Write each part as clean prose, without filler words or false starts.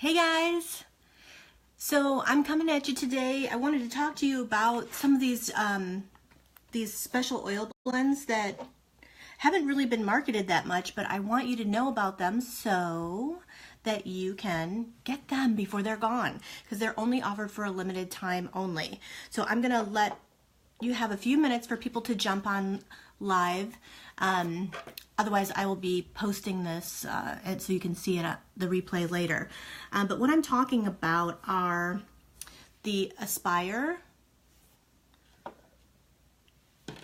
Hey guys! So I'm coming at you today. I wanted to talk to you about some of these special oil blends that haven't really been marketed that much, but I want you to know about them so that you can get them before they're gone, because they're only offered for a limited time only. So I'm gonna let you have a few minutes for people to jump on live. Otherwise, I will be posting this and so you can see it the replay later. But what I'm talking about are the Aspire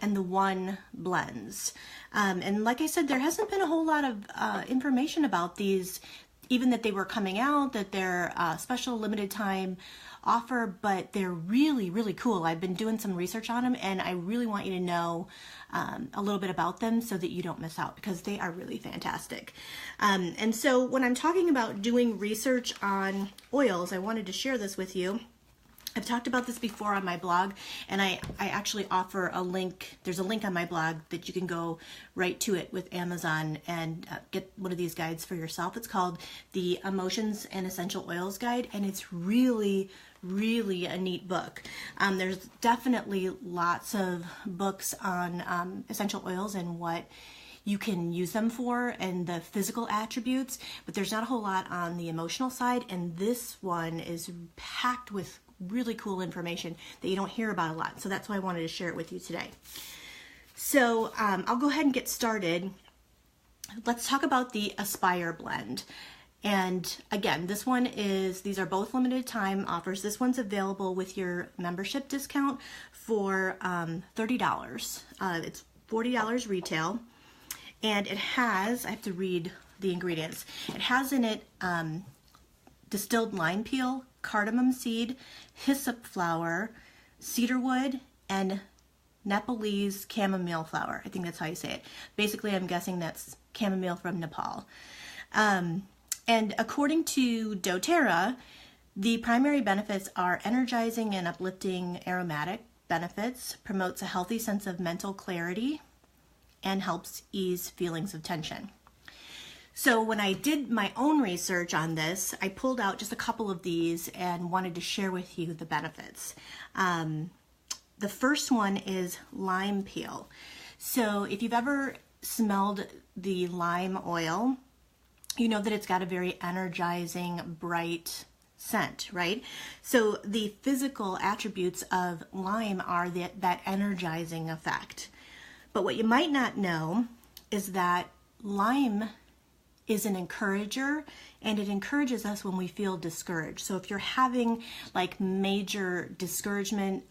and the One blends. And like I said, there hasn't been a whole lot of information about these, even that they were coming out, that they're special limited time offer, but they're really, really cool. I've been doing some research on them, and I really want you to know a little bit about them so that you don't miss out, because they are really fantastic. And so when I'm talking about doing research on oils, I wanted to share this with you. I've talked about this before on my blog, and I actually offer a link. There's a link on my blog that you can go right to it with Amazon and get one of these guides for yourself. It's called the Emotions and Essential Oils Guide, and it's really, really a neat book. There's definitely lots of books on essential oils and what you can use them for and the physical attributes, but there's not a whole lot on the emotional side, and this one is packed with really cool information that you don't hear about a lot. So that's why I wanted to share it with you today. So I'll go ahead and get started. Let's talk about the Aspire blend. And again, these are both limited time offers. This one's available with your membership discount for $30. It's $40 retail. And it has, I have to read the ingredients. It has in it distilled lime peel, cardamom seed, hyssop flower, cedarwood, and Nepalese chamomile flower. I think that's how you say it. Basically, I'm guessing that's chamomile from Nepal. And according to doTERRA, the primary benefits are energizing and uplifting aromatic benefits, promotes a healthy sense of mental clarity, and helps ease feelings of tension. So when I did my own research on this, I pulled out just a couple of these and wanted to share with you the benefits. The first one is lime peel. So if you've ever smelled the lime oil, you know that it's got a very energizing, bright scent, right? So the physical attributes of lime are that energizing effect. But what you might not know is that lime is an encourager, and it encourages us when we feel discouraged. So if you're having like major discouragement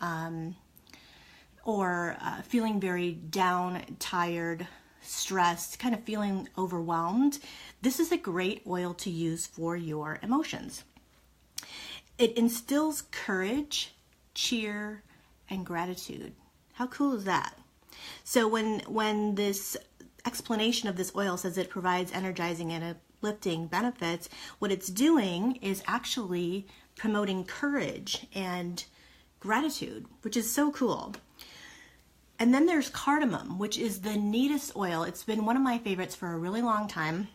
or feeling very down, tired, stressed, kind of feeling overwhelmed, this is a great oil to use for your emotions. It instills courage, cheer, and gratitude. How cool is that? So when this explanation of this oil says it provides energizing and uplifting benefits, what it's doing is actually promoting courage and gratitude, which is so cool. And then there's cardamom, which is the neatest oil. It's been one of my favorites for a really long time.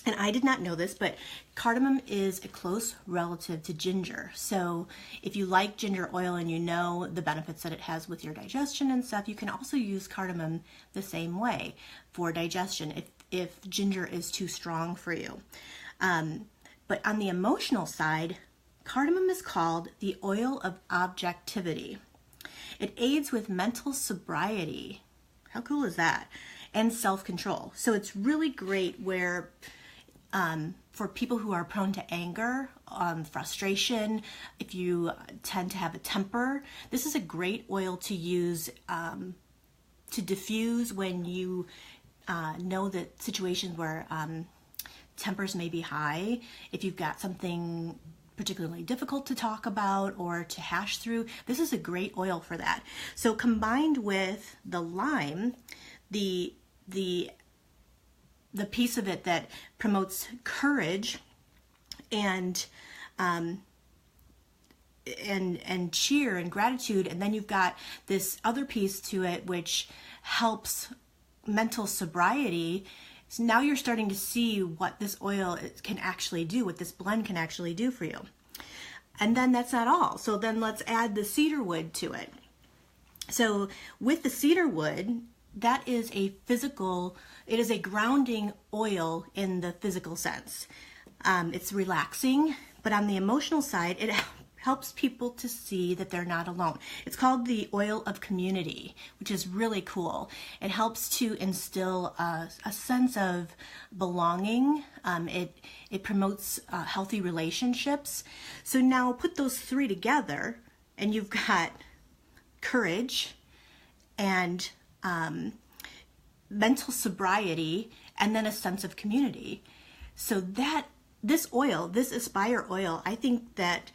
And I did not know this, but cardamom is a close relative to ginger. So if you like ginger oil and you know the benefits that it has with your digestion and stuff, you can also use cardamom the same way for digestion if ginger is too strong for you. But on the emotional side, cardamom is called the oil of objectivity. It aids with mental sobriety. How cool is that? And self-control. So it's really great where for people who are prone to anger, frustration, if you tend to have a temper, this is a great oil to use to diffuse when you know that situations where tempers may be high. If you've got something particularly difficult to talk about or to hash through, this is a great oil for that. So combined with the lime, the piece of it that promotes courage and cheer and gratitude, and then you've got this other piece to it which helps mental sobriety. So now you're starting to see what this oil can actually do, what this blend can actually do for you. And then that's not all. So then let's add the cedar wood to it. So with the cedar wood, that is a physical, it is a grounding oil in the physical sense. It's relaxing, but on the emotional side, it helps people to see that they're not alone. It's called the oil of community, which is really cool. It helps to instill a sense of belonging. It promotes healthy relationships. So now put those three together, and you've got courage and mental sobriety, and then a sense of community. So that this oil, this Aspire oil, I think that,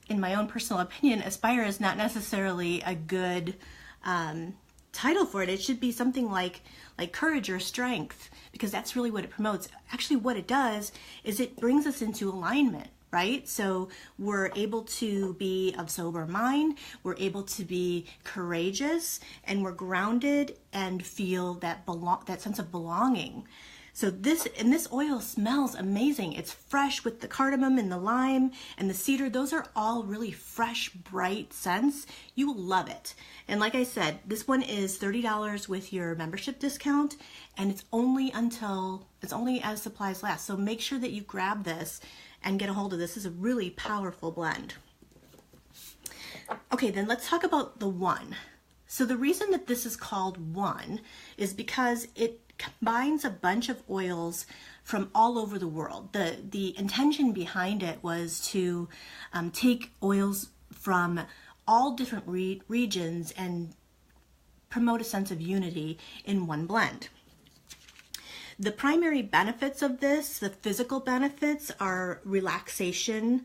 in my own personal opinion, Aspire is not necessarily a good title for it. It should be something like courage or strength, because that's really what it promotes. Actually, what it does is it brings us into alignment, right? So we're able to be of sober mind, we're able to be courageous, and we're grounded and feel that sense of belonging. So this oil smells amazing. It's fresh with the cardamom and the lime and the cedar. Those are all really fresh, bright scents. You will love it. And like I said, this one is $30 with your membership discount, and it's only as supplies last. So make sure that you grab this and get a hold of this. This is a really powerful blend. Okay, then let's talk about the One. So the reason that this is called One is because it combines a bunch of oils from all over the world. The intention behind it was to take oils from all different regions and promote a sense of unity in one blend. The primary benefits of this, the physical benefits, are relaxation,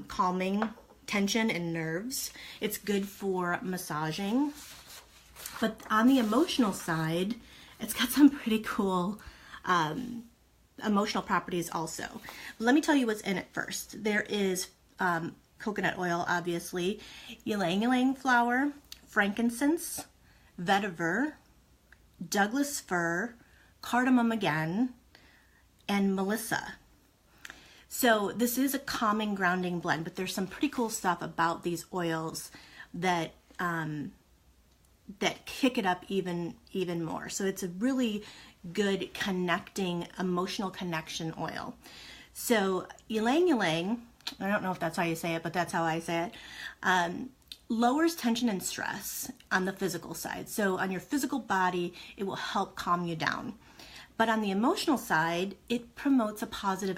calming tension and nerves. It's good for massaging. But on the emotional side, it's got some pretty cool emotional properties also. Let me tell you what's in it first. There is coconut oil, obviously, ylang ylang flower, frankincense, vetiver, Douglas fir, cardamom again, and melissa. So this is a calming, grounding blend, but there's some pretty cool stuff about these oils that kick it up even more. So it's a really good connecting, emotional connection oil. So ylang ylang, I don't know if that's how you say it, but that's how I say it, lowers tension and stress on the physical side. So on your physical body, it will help calm you down. But on the emotional side, it promotes a positive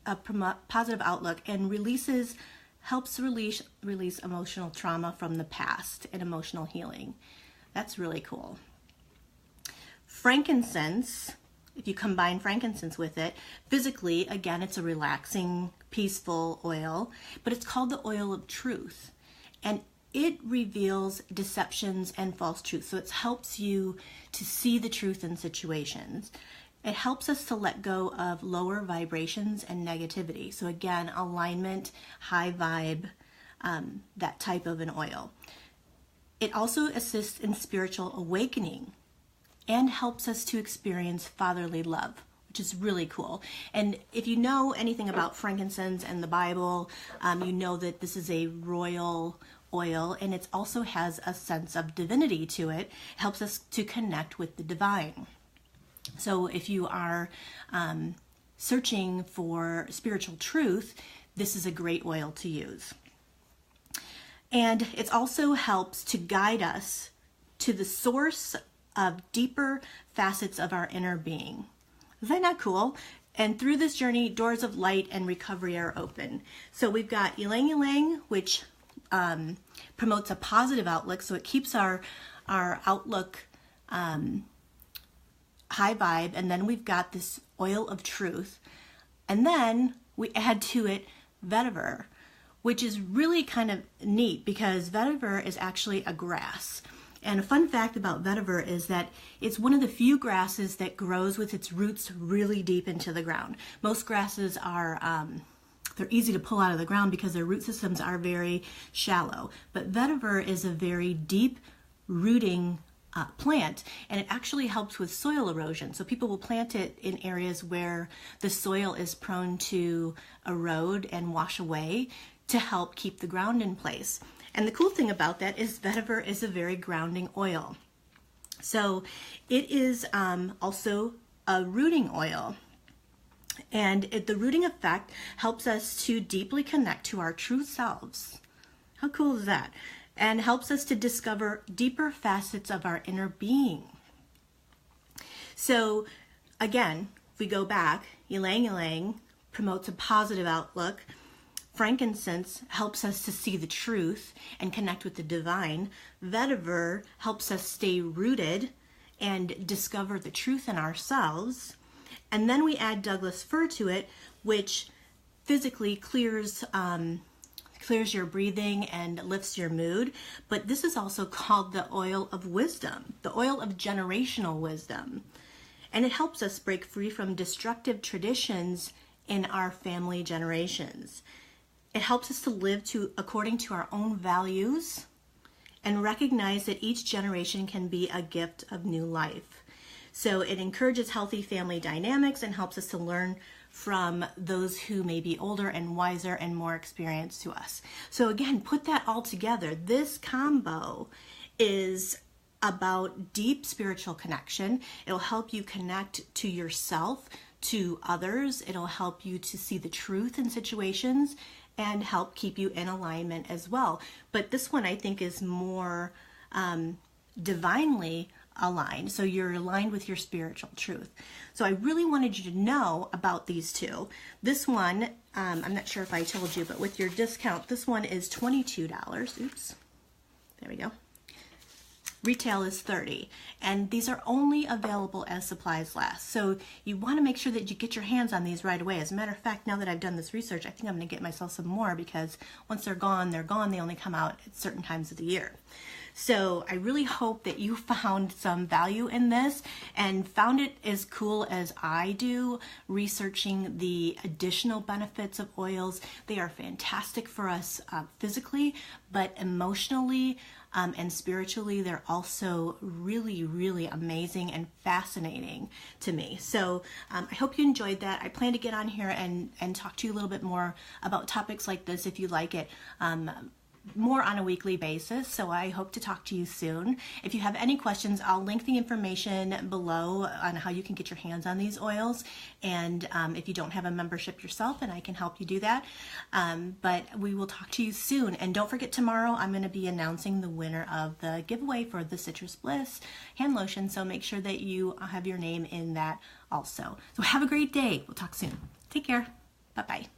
outlook and helps release emotional trauma from the past and emotional healing. That's really cool. Frankincense, if you combine frankincense with it, physically, again, it's a relaxing, peaceful oil, but it's called the oil of truth. And it reveals deceptions and false truths. So it helps you to see the truth in situations. It helps us to let go of lower vibrations and negativity. So again, alignment, high vibe, that type of an oil. It also assists in spiritual awakening and helps us to experience fatherly love, which is really cool. And if you know anything about frankincense and the Bible, you know that this is a royal oil, and it also has a sense of divinity to it. It helps us to connect with the divine. So if you are searching for spiritual truth, this is a great oil to use. And it also helps to guide us to the source of deeper facets of our inner being. Is that not cool? And through this journey, doors of light and recovery are open. So we've got ylang ylang, which promotes a positive outlook. So it keeps our outlook high vibe. And then we've got this oil of truth. And then we add to it vetiver, which is really kind of neat because vetiver is actually a grass. And a fun fact about vetiver is that it's one of the few grasses that grows with its roots really deep into the ground. Most grasses are, they're easy to pull out of the ground because their root systems are very shallow. But vetiver is a very deep rooting plant, and it actually helps with soil erosion. So people will plant it in areas where the soil is prone to erode and wash away to help keep the ground in place. And the cool thing about that is vetiver is a very grounding oil. So it is also a rooting oil. And the rooting effect helps us to deeply connect to our true selves. How cool is that? And helps us to discover deeper facets of our inner being. So again, if we go back, ylang ylang promotes a positive outlook. Frankincense helps us to see the truth and connect with the divine. Vetiver helps us stay rooted and discover the truth in ourselves. And then we add Douglas fir to it, which physically clears your breathing and lifts your mood. But this is also called the oil of wisdom, the oil of generational wisdom. And it helps us break free from destructive traditions in our family generations. It helps us to live according to our own values and recognize that each generation can be a gift of new life. So it encourages healthy family dynamics and helps us to learn from those who may be older and wiser and more experienced to us. So again, put that all together. This combo is about deep spiritual connection. It'll help you connect to yourself, to others. It'll help you to see the truth in situations and help keep you in alignment as well. But this one I think is more divinely aligned. So you're aligned with your spiritual truth. So I really wanted you to know about these two. This one, I'm not sure if I told you, but with your discount, this one is $22. Oops. There we go. Retail is $30, and these are only available as supplies last. So you want to make sure that you get your hands on these right away. As a matter of fact, now that I've done this research, I think I'm going to get myself some more, because once they're gone, they're gone. They only come out at certain times of the year. So I really hope that you found some value in this and found it as cool as I do, researching the additional benefits of oils. They are fantastic for us physically, but emotionally and spiritually, they're also really, really amazing and fascinating to me. So I hope you enjoyed that. I plan to get on here and talk to you a little bit more about topics like this if you like it. More on a weekly basis, so I hope to talk to you soon. If you have any questions, I'll link the information below on how you can get your hands on these oils, and if you don't have a membership yourself, and I can help you do that. But we will talk to you soon, and don't forget, tomorrow I'm going to be announcing the winner of the giveaway for the Citrus Bliss hand lotion, so make sure that you have your name in that also. So have a great day. We'll talk soon. Take care. Bye-bye.